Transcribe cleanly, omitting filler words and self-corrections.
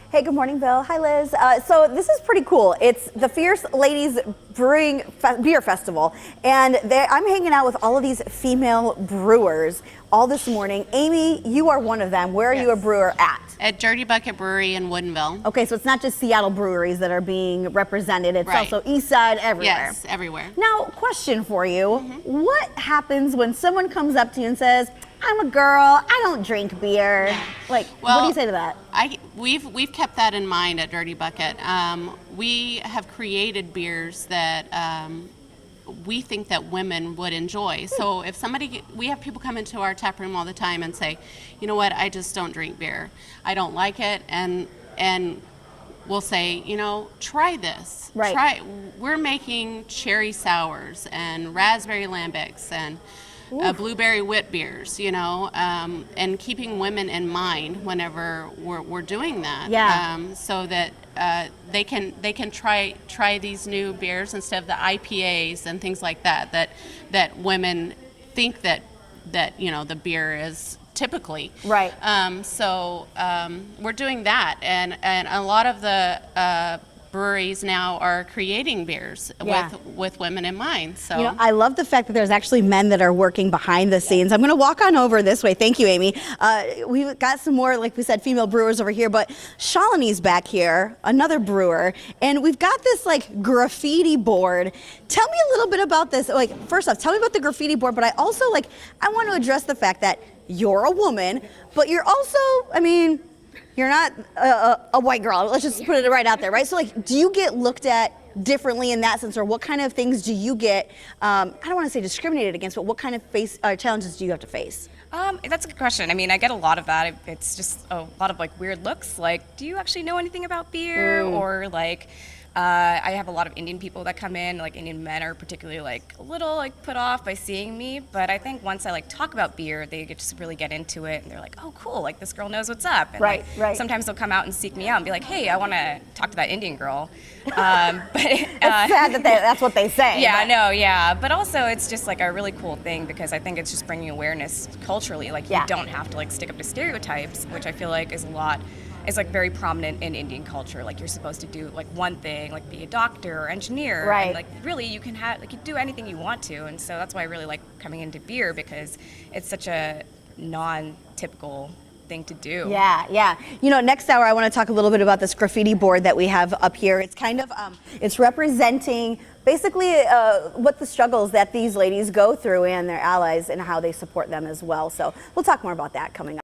Hey, good morning, Bill. Hi, Liz. So this is pretty cool. It's the Fierce Ladies Brewing Beer Festival, and I'm hanging out with all of these female brewers all this morning. Amy, you are one of them. Where are you a brewer at? At Dirty Bucket Brewery in Woodinville. Okay, so it's not just Seattle breweries that are being represented. It's also East Side, everywhere. Yes, everywhere. Now, question for you. What happens when someone comes up to you and says, I'm a girl, I don't drink beer? Like, what do you say to that? We've kept that in mind at Dirty Bucket. We have created beers that we think that women would enjoy. So if we have people come into our tap room all the time and say, you know what, I just don't drink beer. I don't like it, and we'll say, you know, try this. Right. We're making cherry sours and raspberry lambics and blueberry wit beers, you know, and keeping women in mind whenever we're doing that. Yeah. So that they can try these new beers instead of the IPAs and things like that women think that you know the beer is typically. Right. So we're doing that, and a lot of the breweries now are creating beers with women in mind. So you know, I love the fact that there's actually men that are working behind the scenes. I'm going to walk on over this way. Thank you, Amy. We've got some more, like we said, female brewers over here, but Shalini's back here, another brewer, and we've got this like graffiti board. Tell me a little bit about this. Like, first off, tell me about the graffiti board, but I also I want to address the fact that you're a woman, but you're also, I mean, you're not a white girl. Let's just put it right out there, right? So, like, do you get looked at differently in that sense, or what kind of things do you get? I don't want to say discriminated against, but what kind of challenges do you have to face? That's a good question. I mean, I get a lot of that. It's just a lot of like weird looks. Like, do you actually know anything about beer? Or like, I have a lot of Indian people that come in. Like, Indian men are particularly like a little like put off by seeing me. But I think once I like talk about beer, they just really get into it, and they're like, oh, cool. Like, this girl knows what's up. And right. Sometimes they'll come out and seek me out and be like, hey, I want to talk to that Indian girl. It's sad that that's what they say. Yeah, no, yeah. But also, it's just like a really cool thing because I think it's just bringing awareness culturally. Like, you don't have to like stick up to stereotypes, which I feel like is like very prominent in Indian culture. Like, you're supposed to do like one thing, like be a doctor or engineer. Right. And like really you can have like you do anything you want to. And so that's why I really like coming into beer because it's such a non-typical thing to do. Yeah. You know, next hour I want to talk a little bit about this graffiti board that we have up here. It's kind of it's representing basically what the struggles that these ladies go through and their allies and how they support them as well. So we'll talk more about that coming up.